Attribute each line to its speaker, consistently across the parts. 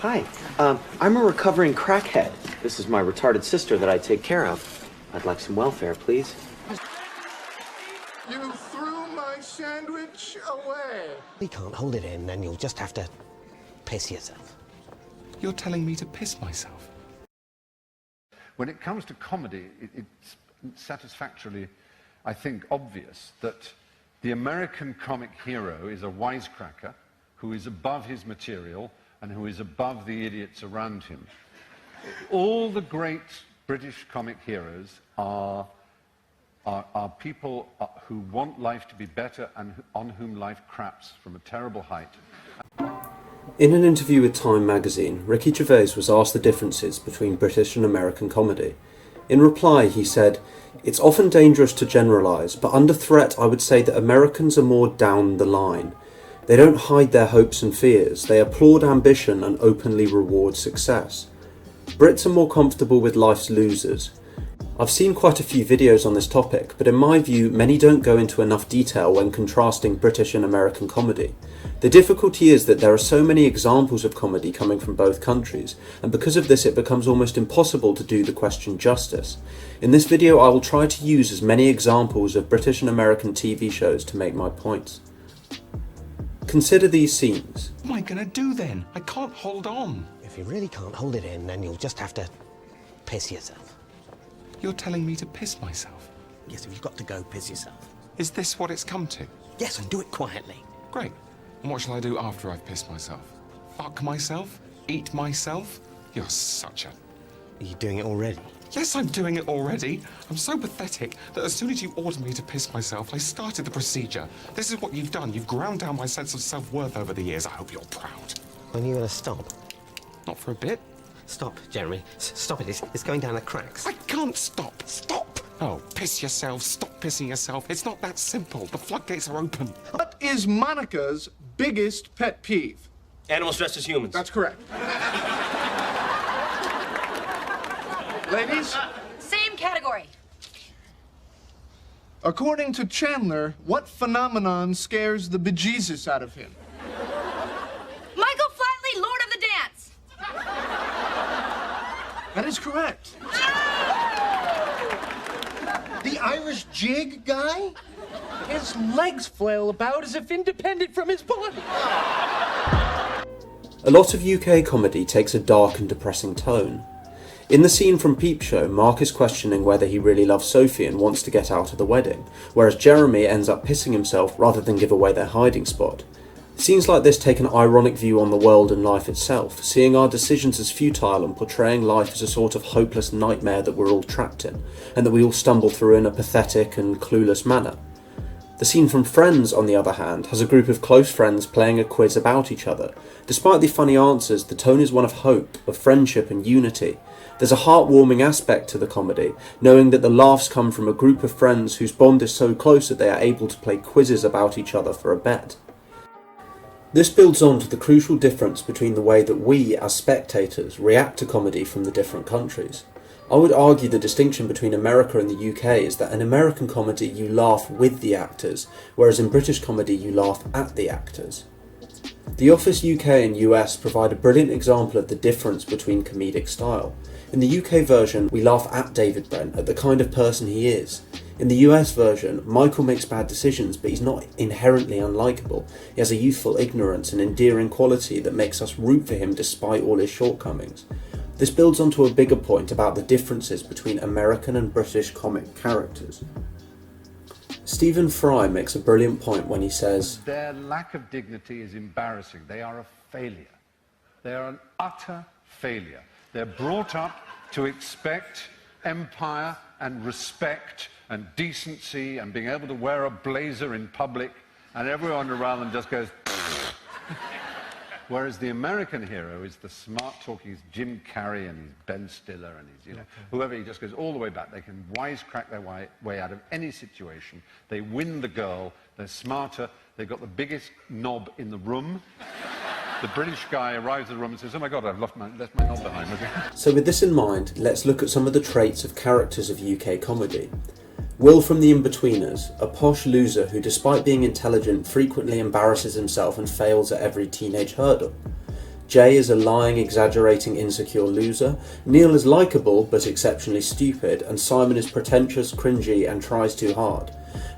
Speaker 1: Hi, I'm a recovering crackhead. This is my retarded sister that I take care of. I'd like some welfare, please.
Speaker 2: You threw my sandwich away.
Speaker 3: You can't hold it in, then you'll just have to piss yourself.
Speaker 4: You're telling me to piss myself?
Speaker 5: When it comes to comedy, it's satisfactorily, I think, obvious that the American comic hero is a wisecracker who is above his material and who is above the idiots around him. All the great British comic heroes are people who want life to be better and on whom life craps from a terrible height.
Speaker 6: In an interview with Time magazine, Ricky Gervais was asked the differences between British and American comedy. In reply, he said, "It's often dangerous to generalise, but under threat I would say that Americans are more down the line. They don't hide their hopes and fears, they applaud ambition and openly reward success. Brits are more comfortable with life's losers. I've seen quite a few videos on this topic, but in my view, many don't go into enough detail when contrasting British and American comedy. The difficulty is that there are so many examples of comedy coming from both countries, and because of this it becomes almost impossible to do the question justice. In this video I will try to use as many examples of British and American TV shows to make my points. Consider these scenes.
Speaker 4: What am I going to do then? I can't hold on.
Speaker 3: If you really can't hold it in, then you'll just have to piss yourself.
Speaker 4: You're telling me to piss myself?
Speaker 3: Yes, if you've got to go, piss yourself.
Speaker 4: Is this what it's come to?
Speaker 3: Yes, and do it quietly.
Speaker 4: Great. And what shall I do after I've pissed myself? Fuck myself? Eat myself? You're such a...
Speaker 3: Are you doing it already?
Speaker 4: Yes, I'm doing it already. I'm so pathetic that as soon as you ordered me to piss myself, I started the procedure. This is what you've done. You've ground down my sense of self-worth over the years. I hope you're proud.
Speaker 3: When are you going to stop?
Speaker 4: Not for a bit.
Speaker 3: Stop, Jeremy. Stop it. It's going down the cracks.
Speaker 4: I can't stop. Stop! Oh, piss yourself. Stop pissing yourself. It's not that simple. The floodgates are open.
Speaker 2: What is Monica's biggest pet peeve?
Speaker 7: Animals dressed as humans.
Speaker 2: That's correct. Ladies?
Speaker 8: Same category.
Speaker 2: According to Chandler, what phenomenon scares the bejesus out of him?
Speaker 8: Michael Flatley, Lord of the Dance.
Speaker 2: That is correct.
Speaker 7: The Irish jig guy? His legs flail about as if independent from his body.
Speaker 6: A lot of UK comedy takes a dark and depressing tone. In the scene from Peep Show, Mark is questioning whether he really loves Sophie and wants to get out of the wedding, whereas Jeremy ends up pissing himself rather than give away their hiding spot. Scenes like this take an ironic view on the world and life itself, seeing our decisions as futile and portraying life as a sort of hopeless nightmare that we're all trapped in, and that we all stumble through in a pathetic and clueless manner. The scene from Friends, on the other hand, has a group of close friends playing a quiz about each other. Despite the funny answers, the tone is one of hope, of friendship and unity. There's a heartwarming aspect to the comedy, knowing that the laughs come from a group of friends whose bond is so close that they are able to play quizzes about each other for a bet. This builds on to the crucial difference between the way that we, as spectators, react to comedy from the different countries. I would argue the distinction between America and the UK is that in American comedy you laugh with the actors, whereas in British comedy you laugh at the actors. The Office UK and US provide a brilliant example of the difference between comedic style. In the UK version, we laugh at David Brent, at the kind of person he is. In the US version, Michael makes bad decisions, but he's not inherently unlikable. He has a youthful ignorance and endearing quality that makes us root for him despite all his shortcomings. This builds onto a bigger point about the differences between American and British comic characters. Stephen Fry makes a brilliant point when he says,
Speaker 5: Their lack of dignity is embarrassing. They are a failure. They are an utter failure. They're brought up to expect empire and respect and decency and being able to wear a blazer in public, and everyone around them just goes whereas the American hero is the smart talking, he's Jim Carrey and he's Ben Stiller and he's, whoever, he just goes all the way back. They can wisecrack their way out of any situation. They win the girl, they're smarter, they've got the biggest knob in the room. The British guy arrives at the room and says, oh my God, I've left my knob behind.
Speaker 6: So with this in mind, let's look at some of the traits of characters of UK comedy. Will from the Inbetweeners, a posh loser who despite being intelligent frequently embarrasses himself and fails at every teenage hurdle. Jay is a lying, exaggerating, insecure loser, Neil is likeable but exceptionally stupid, and Simon is pretentious, cringy, and tries too hard.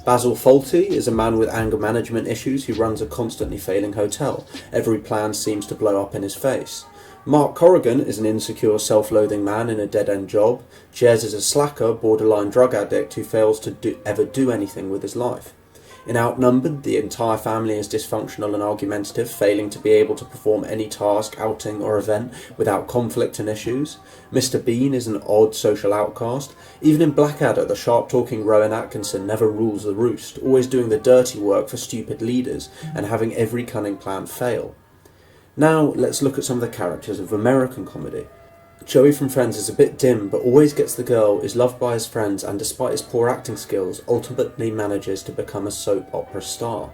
Speaker 6: Basil Fawlty is a man with anger management issues who runs a constantly failing hotel. Every plan seems to blow up in his face. Mark Corrigan is an insecure, self-loathing man in a dead-end job. Jez is a slacker, borderline drug addict who fails to ever do anything with his life. In Outnumbered, the entire family is dysfunctional and argumentative, failing to be able to perform any task, outing or event without conflict and issues. Mr. Bean is an odd social outcast. Even in Blackadder, the sharp-talking Rowan Atkinson never rules the roost, always doing the dirty work for stupid leaders and having every cunning plan fail. Now, let's look at some of the characters of American comedy. Joey from Friends is a bit dim, but always gets the girl, is loved by his friends, and despite his poor acting skills, ultimately manages to become a soap opera star.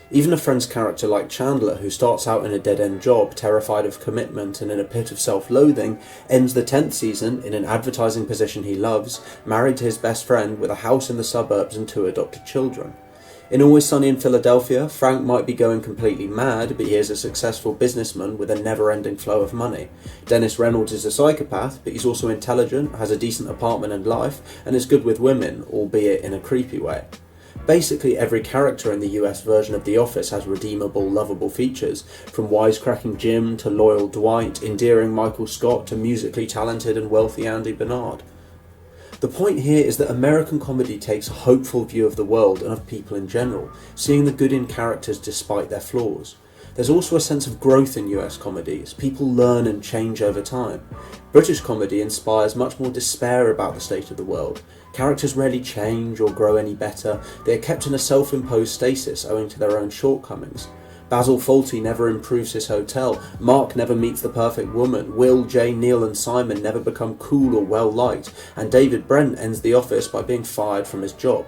Speaker 6: Even a Friends character like Chandler, who starts out in a dead-end job, terrified of commitment and in a pit of self-loathing, ends the 10th season in an advertising position he loves, married to his best friend with a house in the suburbs and 2 adopted children. In Always Sunny in Philadelphia, Frank might be going completely mad, but he is a successful businessman with a never-ending flow of money. Dennis Reynolds is a psychopath, but he's also intelligent, has a decent apartment and life, and is good with women, albeit in a creepy way. Basically, every character in the US version of The Office has redeemable, lovable features, from wisecracking Jim to loyal Dwight, endearing Michael Scott to musically talented and wealthy Andy Bernard. The point here is that American comedy takes a hopeful view of the world and of people in general, seeing the good in characters despite their flaws. There's also a sense of growth in US comedy, as people learn and change over time. British comedy inspires much more despair about the state of the world. Characters rarely change or grow any better, they are kept in a self-imposed stasis owing to their own shortcomings. Basil Fawlty never improves his hotel, Mark never meets the perfect woman, Will, Jay, Neil and Simon never become cool or well-liked, and David Brent ends The Office by being fired from his job.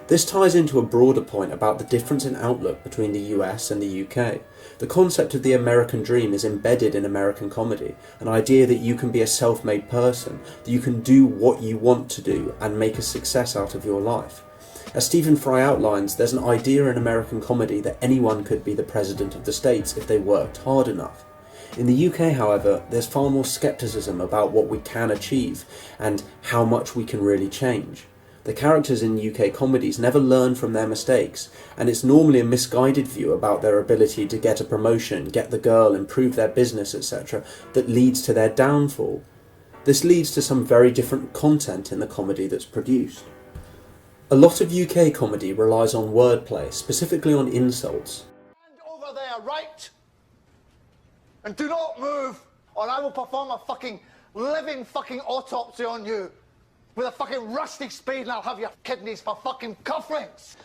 Speaker 6: This ties into a broader point about the difference in outlook between the US and the UK. The concept of the American dream is embedded in American comedy, an idea that you can be a self-made person, that you can do what you want to do and make a success out of your life. As Stephen Fry outlines, there's an idea in American comedy that anyone could be the President of the States if they worked hard enough. In the UK, however, there's far more scepticism about what we can achieve and how much we can really change. The characters in UK comedies never learn from their mistakes, and it's normally a misguided view about their ability to get a promotion, get the girl, improve their business, etc., that leads to their downfall. This leads to some very different content in the comedy that's produced. A lot of UK comedy relies on wordplay, specifically on insults.
Speaker 9: Stand over there, right? And do not move, or I will perform a fucking living fucking autopsy on you with a fucking rusty spade, and I'll have your kidneys for fucking cufflinks.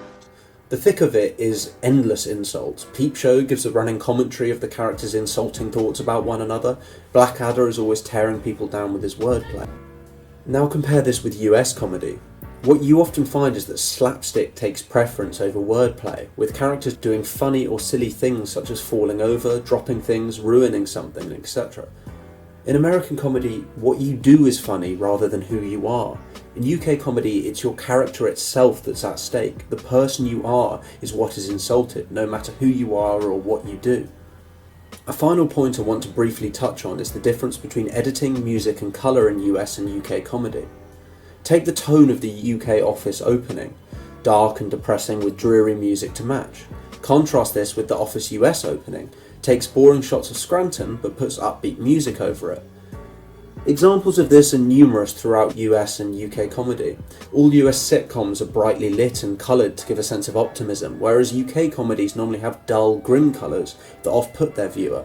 Speaker 6: The thick of it is endless insults. Peep Show gives a running commentary of the characters' insulting thoughts about one another. Blackadder is always tearing people down with his wordplay. Now compare this with US comedy. What you often find is that slapstick takes preference over wordplay, with characters doing funny or silly things such as falling over, dropping things, ruining something, etc. In American comedy, what you do is funny rather than who you are. In UK comedy, it's your character itself that's at stake. The person you are is what is insulted, no matter who you are or what you do. A final point I want to briefly touch on is the difference between editing, music and colour in US and UK comedy. Take the tone of the UK Office opening, dark and depressing with dreary music to match. Contrast this with the Office US opening, takes boring shots of Scranton but puts upbeat music over it. Examples of this are numerous throughout US and UK comedy. All US sitcoms are brightly lit and coloured to give a sense of optimism, whereas UK comedies normally have dull, grim colours that off-put their viewer.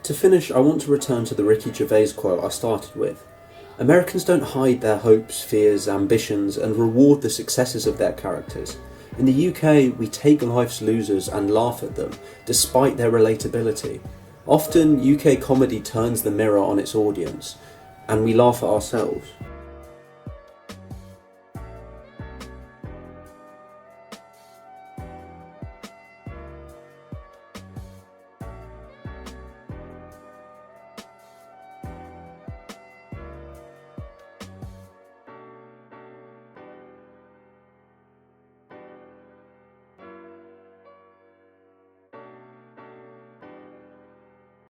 Speaker 6: To finish, I want to return to the Ricky Gervais quote I started with. Americans don't hide their hopes, fears, ambitions, and reward the successes of their characters. In the UK, we take life's losers and laugh at them, despite their relatability. Often, UK comedy turns the mirror on its audience, and we laugh at ourselves.